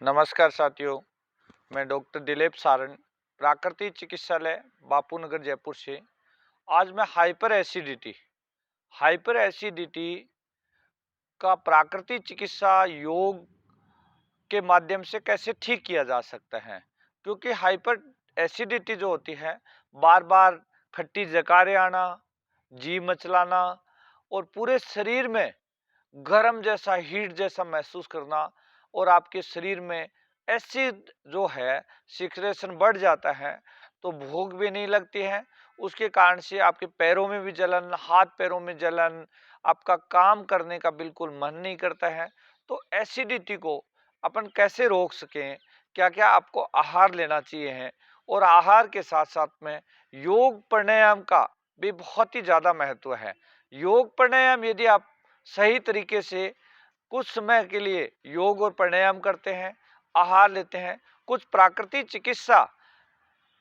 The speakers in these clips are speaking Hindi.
नमस्कार साथियों, मैं डॉक्टर दिलीप सारण, प्राकृतिक चिकित्सालय बापूनगर जयपुर से। आज मैं हाइपर एसिडिटी का प्राकृतिक चिकित्सा योग के माध्यम से कैसे ठीक किया जा सकता है। क्योंकि हाइपर एसिडिटी जो होती है, बार बार खट्टी जकारे आना, जी मचलाना और पूरे शरीर में गरम जैसा, हीट जैसा महसूस करना, और आपके शरीर में एसिड जो है सिक्रेशन बढ़ जाता है, तो भूख भी नहीं लगती है। उसके कारण से आपके पैरों में भी जलन, हाथ पैरों में जलन, आपका काम करने का बिल्कुल मन नहीं करता है। तो एसिडिटी को अपन कैसे रोक सकें, क्या क्या आपको आहार लेना चाहिए है, और आहार के साथ साथ में योग प्राणायाम का भी बहुत ही ज्यादा महत्व है। योग प्राणायाम यदि आप सही तरीके से कुछ समय के लिए योग और प्राणायाम करते हैं, आहार लेते हैं, कुछ प्राकृतिक चिकित्सा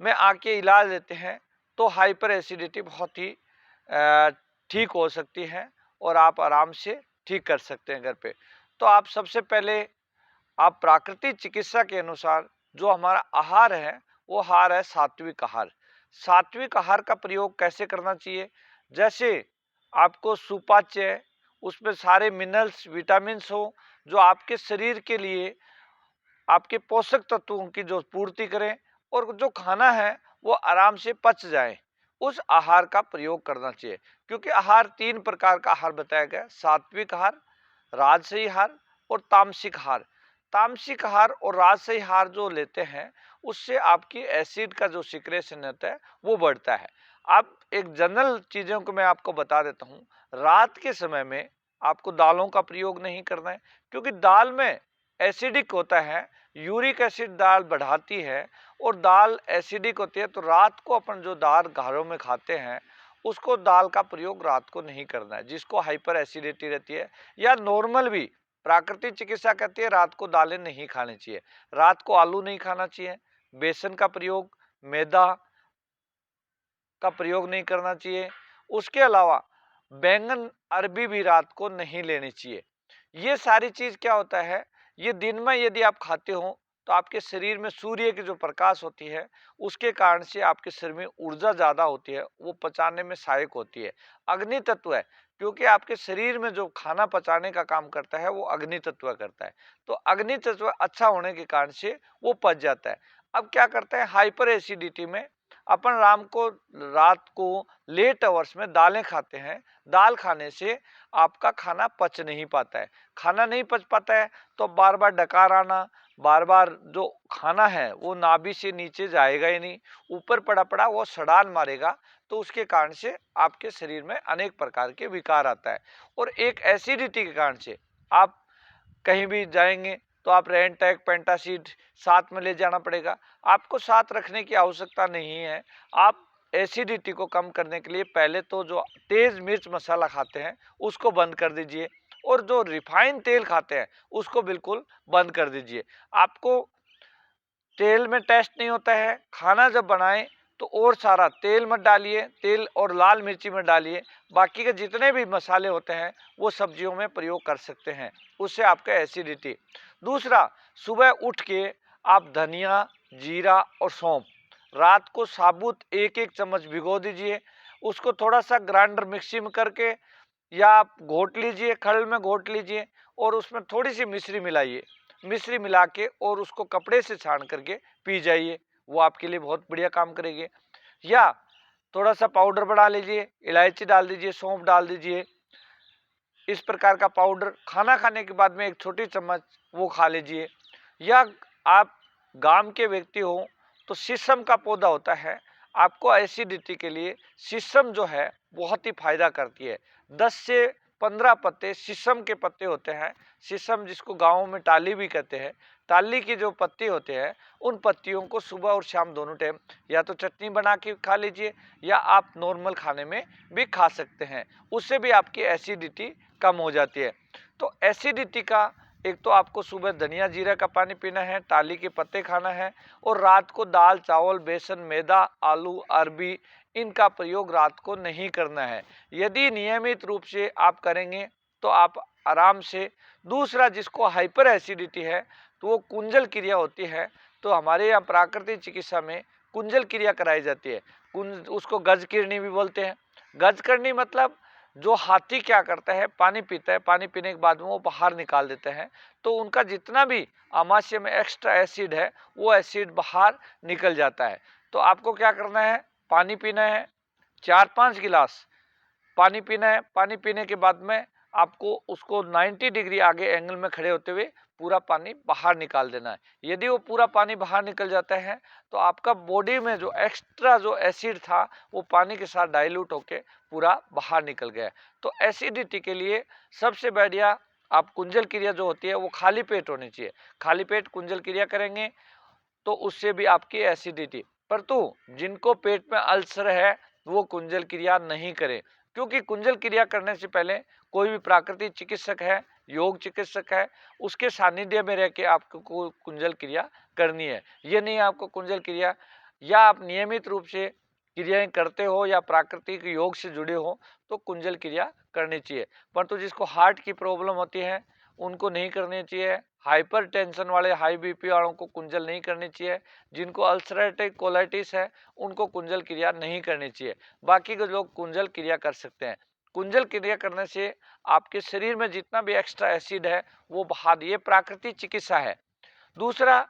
में आके इलाज लेते हैं, तो हाइपर एसिडिटी बहुत ही ठीक हो सकती है और आप आराम से ठीक कर सकते हैं घर पे। तो आप सबसे पहले आप प्राकृतिक चिकित्सा के अनुसार जो हमारा आहार है, वो आहार है सात्विक आहार। सात्विक आहार का प्रयोग कैसे करना चाहिए? जैसे आपको सुपाच्य है, उसमें सारे मिनरल्स, विटामिन्स हो, जो आपके शरीर के लिए आपके पोषक तत्वों की जो पूर्ति करें, और जो खाना है वो आराम से पच जाए, उस आहार का प्रयोग करना चाहिए। क्योंकि आहार तीन प्रकार का आहार बताया गया: सात्विक आहार, राजसी आहार और तामसिक आहार। तामसिक आहार और राजसी आहार जो लेते हैं, उससे आपकी एसिड का जो सिक्रेशन होता है वो बढ़ता है। आप एक जनरल चीजों को मैं आपको बता देता हूँ। रात के समय में आपको दालों का प्रयोग नहीं करना है, क्योंकि दाल में एसिडिक होता है, यूरिक एसिड दाल बढ़ाती है, और दाल एसिडिक होती है। तो रात को अपन जो दाल घरों में खाते हैं, उसको दाल का प्रयोग रात को नहीं करना है, जिसको हाइपर एसिडिटी रहती है। या नॉर्मल भी प्राकृतिक चिकित्सा कहती है रात को दालें नहीं खानी चाहिए। रात को आलू नहीं खाना चाहिए, बेसन का प्रयोग, मैदा का प्रयोग नहीं करना चाहिए। उसके अलावा बैंगन, अरबी भी रात को नहीं लेनी चाहिए। ये सारी चीज क्या होता है, ये दिन में यदि आप खाते हो, तो आपके शरीर में सूर्य की जो प्रकाश होती है, उसके कारण से आपके शरीर में ऊर्जा ज्यादा होती है, वो पचाने में सहायक होती है। अग्नि तत्व है, क्योंकि आपके शरीर में जो खाना पचाने का काम करता है वो अग्नि तत्व करता है। तो अग्नि तत्व अच्छा होने के कारण से वो पच जाता है। अब क्या करते हैं, हाइपर एसिडिटी में अपन रात को लेट अवर्स में दालें खाते हैं। दाल खाने से आपका खाना पच नहीं पाता है। खाना नहीं पच पाता है, तो बार बार डकार आना, बार बार जो खाना है वो नाभि से नीचे जाएगा ही नहीं, ऊपर पड़ा पड़ा वो सड़ान मारेगा। तो उसके कारण से आपके शरीर में अनेक प्रकार के विकार आता है। और एक एसिडिटी के कारण से आप कहीं भी जाएंगे तो आप रेंटैक, पेंटासिड साथ में ले जाना पड़ेगा। आपको साथ रखने की आवश्यकता नहीं है। आप एसिडिटी को कम करने के लिए पहले तो जो तेज मिर्च मसाला खाते हैं उसको बंद कर दीजिए, और जो रिफाइंड तेल खाते हैं उसको बिल्कुल बंद कर दीजिए। आपको तेल में टेस्ट नहीं होता है, खाना जब बनाएं तो और सारा तेल मत डालिए, तेल और लाल मिर्ची मत डालिए। बाकी के जितने भी मसाले होते हैं वो सब्जियों में प्रयोग कर सकते हैं, उससे आपका एसिडिटी। दूसरा, सुबह उठ के आप धनिया, जीरा और सौंफ रात को साबुत एक एक चम्मच भिगो दीजिए। उसको थोड़ा सा ग्राइंडर मिक्सी में करके, या आप घोट लीजिए, खल में घोट लीजिए, और उसमें थोड़ी सी मिश्री मिलाइए। मिश्री मिला के और उसको कपड़े से छान करके पी जाइए, वो आपके लिए बहुत बढ़िया काम करेगी। या थोड़ा सा पाउडर बना लीजिए, इलायची डाल दीजिए, सौंफ डाल दीजिए। इस प्रकार का पाउडर खाना खाने के बाद में एक छोटी चम्मच वो खा लीजिए। या आप गांव के व्यक्ति हो तो शीशम का पौधा होता है, आपको एसिडिटी के लिए शीशम जो है बहुत ही फायदा करती है। 10 से 15 पत्ते शीशम के पत्ते होते हैं। शीशम, जिसको गाँव में टाली भी कहते हैं, टाली के जो पत्ते होते हैं, उन पत्तियों को सुबह और शाम दोनों टाइम या तो चटनी बना के खा लीजिए, या आप नॉर्मल खाने में भी खा सकते हैं। उससे भी आपकी एसिडिटी कम हो जाती है। तो एसिडिटी का एक तो आपको सुबह धनिया जीरा का पानी पीना है, टाली के पत्ते खाना है, और रात को दाल, चावल, बेसन, मैदा, आलू, अरबी, इनका प्रयोग रात को नहीं करना है। यदि नियमित रूप से आप करेंगे तो आप आराम से दूसरा जिसको हाइपर एसिडिटी है तो वो कुंजल क्रिया होती है। तो हमारे यहाँ प्राकृतिक चिकित्सा में कुंजल क्रिया कराई जाती है। उसको गज किरनी भी बोलते हैं। गज करनी मतलब जो हाथी क्या करता है, पानी पीता है, पानी पीने के बाद में वो बाहर निकाल देते हैं, तो उनका जितना भी आमाशय में एक्स्ट्रा एसिड है वो एसिड बाहर निकल जाता है। तो आपको क्या करना है, पानी पीना है, 4-5 गिलास पानी पीना है। पानी पीने के बाद में आपको उसको 90 डिग्री आगे एंगल में खड़े होते हुए पूरा पानी बाहर निकाल देना है। यदि वो पूरा पानी बाहर निकल जाता है तो आपका बॉडी में जो एक्स्ट्रा जो एसिड था वो पानी के साथ डाइल्यूट होके पूरा बाहर निकल गया। तो एसिडिटी के लिए सबसे बढ़िया आप कुंजल क्रिया जो होती है वो खाली पेट होनी चाहिए। खाली पेट कुंजल क्रिया करेंगे तो उससे भी आपकी एसिडिटी, परंतु जिनको पेट में अल्सर है वो कुंजल क्रिया नहीं करें, क्योंकि कुंजल क्रिया करने से पहले कोई भी प्राकृतिक चिकित्सक है, योग चिकित्सक है, उसके सानिध्य में रह के आपको कुंजल क्रिया करनी है। ये नहीं आपको कुंजल क्रिया, या आप नियमित रूप से क्रियाएं करते हो या प्राकृतिक योग से जुड़े हो तो कुंजल क्रिया करनी चाहिए। परंतु जिसको हार्ट की प्रॉब्लम होती है उनको नहीं करनी चाहिए। हाइपर टेंशन वाले, हाई बीपी वालों को कुंजल नहीं करनी चाहिए। जिनको अल्सरेटिव कोलाइटिस है उनको कुंजल क्रिया नहीं करनी चाहिए। बाकी के लोग कुंजल क्रिया कर सकते हैं। कुंजल क्रिया करने से आपके शरीर में जितना भी एक्स्ट्रा एसिड है वो बाहर, ये प्राकृतिक चिकित्सा है। दूसरा,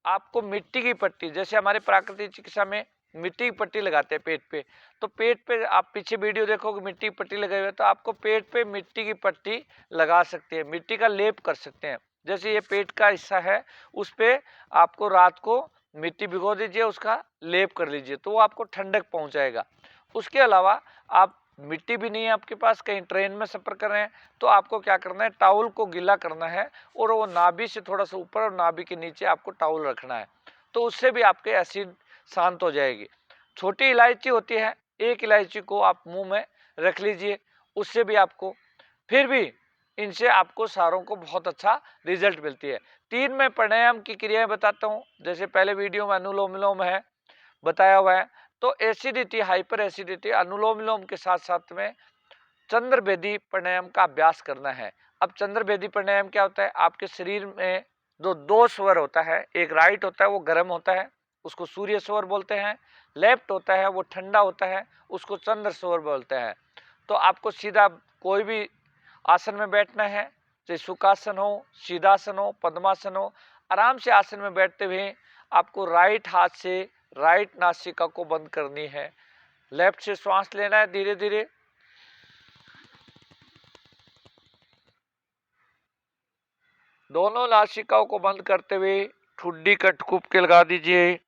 आपको मिट्टी की पट्टी, जैसे हमारे प्राकृतिक चिकित्सा में मिट्टी की पट्टी लगाते हैं पेट पे, तो पेट पे आप पीछे वीडियो देखोगे मिट्टी की पट्टी लगाई हुई है, तो आपको पेट पे मिट्टी की पट्टी लगा सकते हैं, मिट्टी का लेप कर सकते हैं। जैसे ये पेट का हिस्सा है उस पे आपको रात को मिट्टी भिगो दीजिए, उसका लेप कर लीजिए, तो वो आपको ठंडक पहुंचाएगा। उसके अलावा आप मिट्टी भी नहीं है आपके पास, कहीं ट्रेन में सफर कर रहे हैं, तो आपको क्या करना है, टावल को गीला करना है और वो नाभि से थोड़ा सा ऊपर और नाभि के नीचे आपको टावल रखना है, तो उससे भी आपके एसिड शांत हो जाएगी। छोटी इलायची होती है, एक इलायची को आप मुंह में रख लीजिए, उससे भी आपको, फिर भी इनसे आपको सारों को बहुत अच्छा रिजल्ट मिलती है। 3 मैं प्राणायाम की क्रियाएं बताता हूँ, जैसे पहले वीडियो में अनुलोम विलोम है बताया हुआ है। तो एसिडिटी, हाइपर एसिडिटी, अनुलोम विलोम के साथ साथ में चंद्र बेदी प्राणायाम का अभ्यास करना है। अब चंद्र बेदी प्राणायाम क्या होता है, आपके शरीर में जो 2 स्वर होता है, एक राइट होता है वो गर्म होता है, उसको सूर्य स्वर बोलते हैं, लेफ्ट होता है वो ठंडा होता है, उसको चंद्र स्वर बोलते हैं। तो आपको सीधा कोई भी आसन में बैठना है, चाहे सुखासन हो, सीधासन हो, पद्मासन हो, आराम से आसन में बैठते हुए आपको राइट हाथ से राइट नासिका को बंद करनी है, लेफ्ट से श्वास लेना है धीरे धीरे, दोनों नासिकाओं को बंद करते हुए ठुड्डी कटकुप के लगा दीजिए,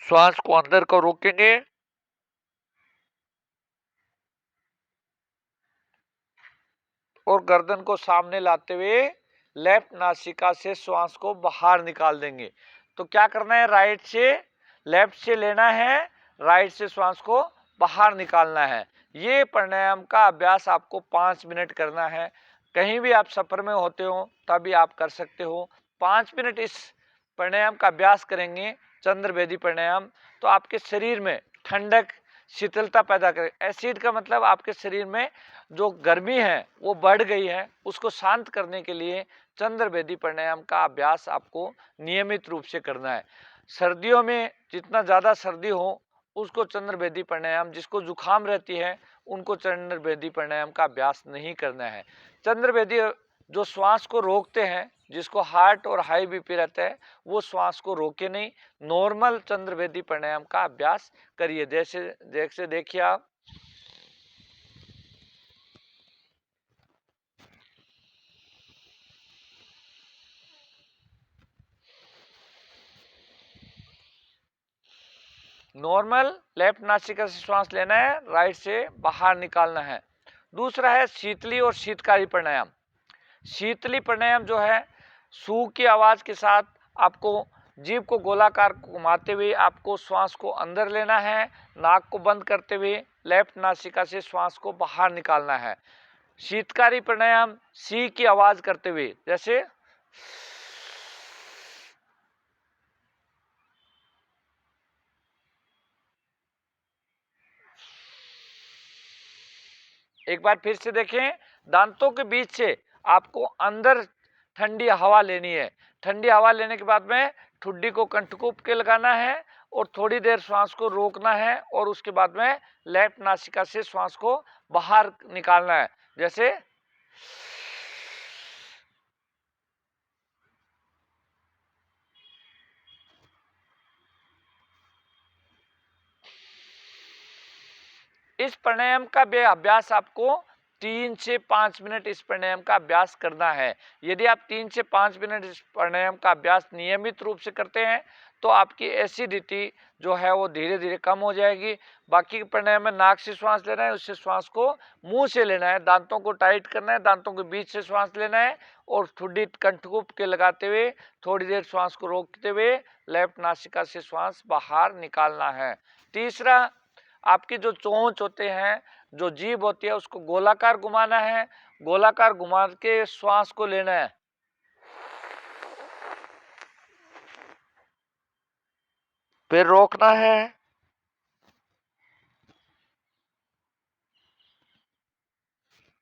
श्वास को अंदर को रोकेंगे और गर्दन को सामने लाते हुए लेफ्ट नासिका से श्वास को बाहर निकाल देंगे। तो क्या करना है, राइट से लेफ्ट से लेना है, राइट से श्वास को बाहर निकालना है। ये प्राणायाम का अभ्यास आपको 5 मिनट करना है। कहीं भी आप सफर में होते हो तभी आप कर सकते हो। 5 मिनट इस प्राणायाम का अभ्यास करेंगे, चंद्र बेदी प्राणायाम, तो आपके शरीर में ठंडक, शीतलता पैदा करे। एसिड का मतलब आपके शरीर में जो गर्मी है वो बढ़ गई है, उसको शांत करने के लिए चंद्र बेदी प्राणायाम का अभ्यास आपको नियमित रूप से करना है। सर्दियों में जितना ज़्यादा सर्दी हो उसको चंद्र बेदी प्राणायाम, जिसको जुखाम रहती है उनको चंद्र बेदी प्राणायाम का अभ्यास नहीं करना है। चंद्र बेदी जो श्वास को रोकते हैं, जिसको हार्ट और हाई बीपी रहता है, वो श्वास को रोके नहीं, नॉर्मल चंद्र बेदी प्राणायाम का अभ्यास करिए। जैसे जैसे देखिए आप, नॉर्मल लेफ्ट नासिका से श्वास लेना है, राइट से बाहर निकालना है। दूसरा है शीतली और शीतकारी प्राणायाम। शीतली प्राणायाम जो है, सू की आवाज के साथ आपको जीभ को गोलाकार घुमाते हुए आपको श्वास को अंदर लेना है, नाक को बंद करते हुए लेफ्ट नासिका से श्वास को बाहर निकालना है। शीतकारी प्राणायाम सी की आवाज करते हुए, जैसे एक बार फिर से देखें, दांतों के बीच से आपको अंदर ठंडी हवा लेनी है। ठंडी हवा लेने के बाद में ठुड्डी को कंठकूप के लगाना है और थोड़ी देर श्वास को रोकना है और उसके बाद में लेफ्ट नासिका से श्वास को बाहर निकालना है। जैसे इस प्राणायाम का अभ्यास आपको 3 से 5 मिनट इस प्राणायाम का अभ्यास करना है। यदि आप 3 से 5 मिनट इस प्राणायाम का अभ्यास नियमित रूप से करते हैं तो आपकी एसिडिटी जो है वो धीरे धीरे कम हो जाएगी। बाकी प्राणायाम में नाक से श्वास लेना है, उससे श्वास को मुंह से लेना है, दांतों को टाइट करना है, दांतों के बीच से श्वास लेना है और ठुड्डी कंठकूप के लगाते हुए थोड़ी देर श्वास को रोकते हुए लेफ्ट नासिका से श्वास बाहर निकालना है। तीसरा, आपकी जो चोंच होते हैं, जो जीभ होती है, उसको गोलाकार घुमाना है। गोलाकार घुमा के श्वास को लेना है। फिर रोकना है।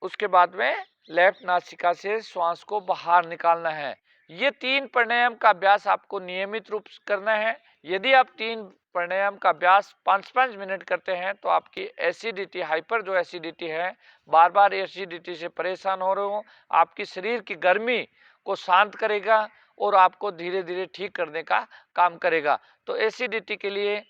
उसके बाद में लेफ्ट नासिका से श्वास को बाहर निकालना है। ये 3 प्राणायाम का अभ्यास आपको नियमित रूप से करना है। यदि आप 3 प्राणायाम का अभ्यास 5-5 मिनट करते हैं तो आपकी एसिडिटी, हाइपर जो एसिडिटी है, बार बार एसिडिटी से परेशान हो रहे हो, आपकी शरीर की गर्मी को शांत करेगा और आपको धीरे धीरे ठीक करने का काम करेगा। तो एसिडिटी के लिए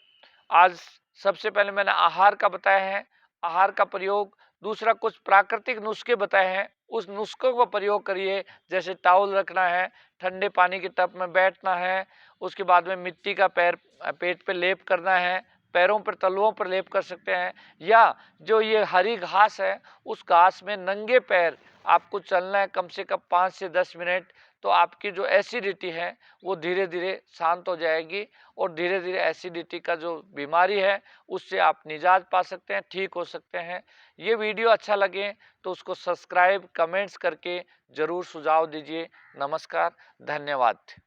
आज सबसे पहले मैंने आहार का बताया है, आहार का प्रयोग। दूसरा, कुछ प्राकृतिक नुस्खे बताए हैं, उस नुस्खों का प्रयोग करिए। जैसे टॉवल रखना है, ठंडे पानी के टब में बैठना है, उसके बाद में मिट्टी का पेट पे लेप करना है, पैरों पर तलुओं पर लेप कर सकते हैं, या जो ये हरी घास है उस घास में नंगे पैर आपको चलना है कम से कम 5 से 10 मिनट। तो आपकी जो एसिडिटी है वो धीरे धीरे शांत हो जाएगी और धीरे धीरे एसिडिटी का जो बीमारी है उससे आप निजात पा सकते हैं, ठीक हो सकते हैं। ये वीडियो अच्छा लगे तो उसको सब्सक्राइब, कमेंट्स करके ज़रूर सुझाव दीजिए। नमस्कार, धन्यवाद।